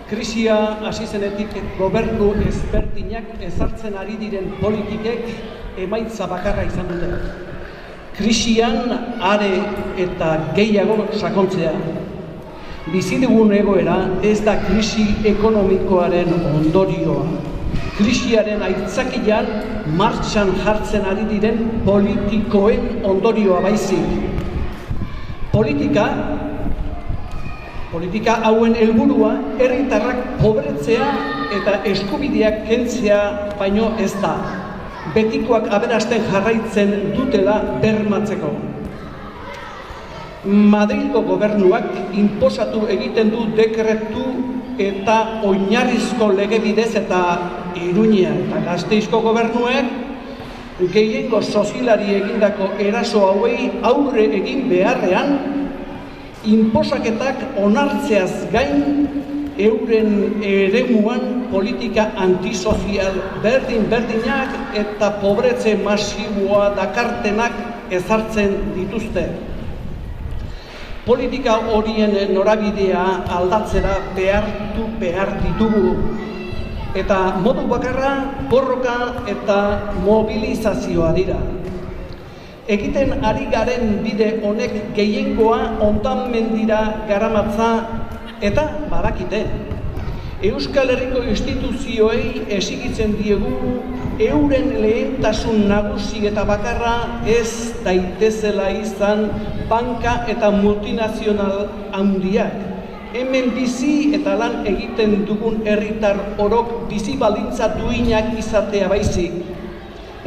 Krisia hasi zenetik gobernu ezberdinak ezartzen ari diren politikek emaitza bakarra izan dute. Krisian are eta gehiago sakontzea. Bizi dugun egoera ez da krisi ekonomikoaren ondorioa. Krisiaren aitzakian martxan jartzen ari diren politikoen ondorioa baizik. Politika hauen helburua herritarrak pobretzea eta eskubideak kentzea baino ez da. Betikoak aberasten jarraitzen dutela bermatzeko. Madrilgo gobernuak inposatu egiten du dekretu eta oinarrizko lege bidez eta Iruña eta Gasteizko gobernuek gehiengo sozialari egindako eraso hauei aurre egin beharrean inposaketak onartzeaz gain euren eremuan politika antisozial berdinak eta pobretze masiboa dakartenak ezartzen dituzte. Politika horien norabidea aldatzera behar ditugu. Eta modu bakarra borroka eta mobilizazioa dira. Egiten ari garen bide honek gehiengoa hondamendira garamatza eta badakite. Euskal Herriko instituzioei exigitzen diegu euren lehentasun nagusi eta bakarra ez daitezela izan banka eta multinazional handiak. Hemen bizi eta lan egiten dugun herritar orok bizi baldintza duinak izatea baizik.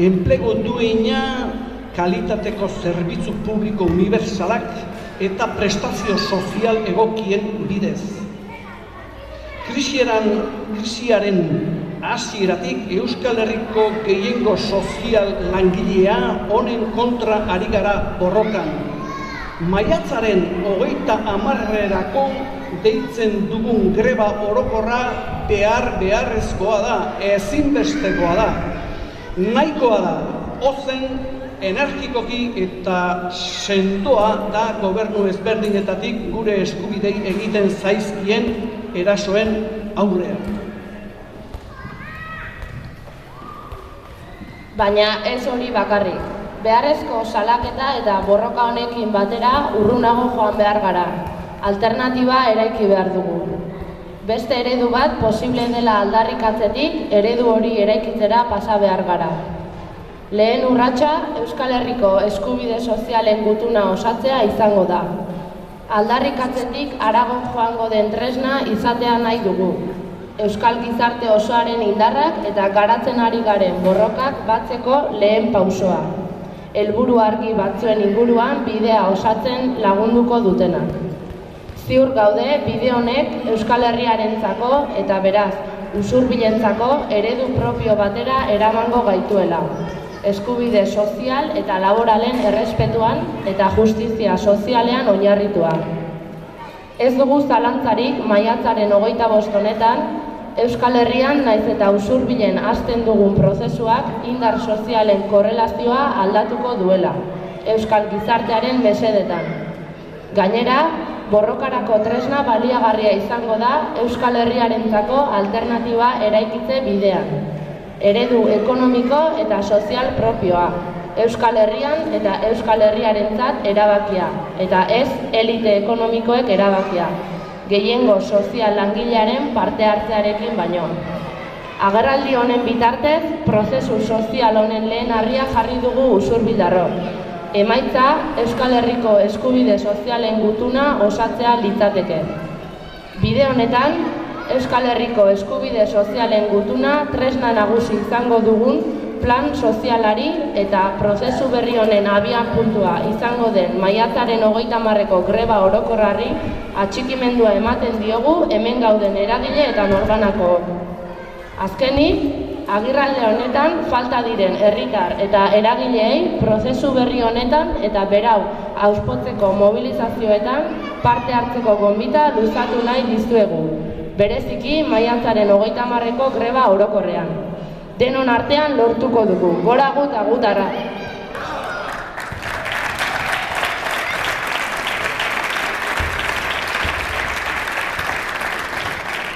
Enplegu duina, kalitateko zerbitzu publiko unibertsalak eta prestazio sozial egokien bidez. Krisiaren hasieratik Euskal Herriko gehiengo sozial langilea honen kontra ari gara borrokan. Maiatzaren 30erako deitzen dugun greba orokorra beharrezkoa da, ezinbestekoa da. Nahikoa da, ozen, energikoki eta sendoa da gobernu ezberdinetatik gure eskubidei egiten zaizkien erasoen aurrean. Baina ez hori bakarrik. Beharrezko salaketa eta borroka honekin batera urrunago joan behar gara. Alternatiba eraiki behar dugu. Beste eredu bat posible dela aldarrikatzetik eredu hori eraikitzera pasa behar gara. Lehen urratsa Euskal Herriko eskubide sozialen gutuna osatzea izango da. Aldarrikatzetik harago joango den tresna izatea nahi dugu. Euskal gizarte osoaren indarrak eta garatzen ari garen borrokak batzeko lehen pausoa. Helburu argi batzuen inguruan bidea osatzen lagunduko dutenak. Ziur gaude bide honek Euskal Herriarentzako eta beraz usurbilentzako eredu propio batera eramango gaituela. Eskubide sozial eta laboralen errespetuan eta justizia sozialean oinarritua. Ez dugu zalantzarik maiatzaren 25 honetan, Euskal Herrian naiz eta usurbilen hasten dugun prozesuak indar sozialen korrelazioa aldatuko duela, Euskal gizartearen mesedetan. Gainera, borrokarako tresna baliagarria izango da Euskal Herriarentzako alternatiba eraikitze bidean. Eredu ekonomiko eta sozial propioa, Euskal Herrian eta Euskal Herriarentzat erabakia, eta ez elite ekonomikoek erabakia, gehiengo sozial langilearen parte hartzearekin baino. Agerraldi honen bitartez, prozesu sozial honen lehen harria jarri dugu usurbildarrok. Emaitza Euskal Herriko eskubide sozialen gutuna osatzea litzateke. Bide honetan, Euskal Herriko eskubide sozialen gutuna tresna nagusi izango dugun plan sozialari eta prozesu berri honen abian puntua izango den maiatzaren 30erako greba orokorrari atxikimendua ematen diogu hemen gauden eragile eta norbanako. Azkenik, agirralde honetan falta diren herritar eta eragileei prozesu berri honetan eta berau auspotzeko mobilizazioetan parte hartzeko gonbita luzatu nahi dizuegu. Bereziki maiatzaren 30erako greba orokorrean. Denon artean lortuko dugu. Gora gu eta gutarra!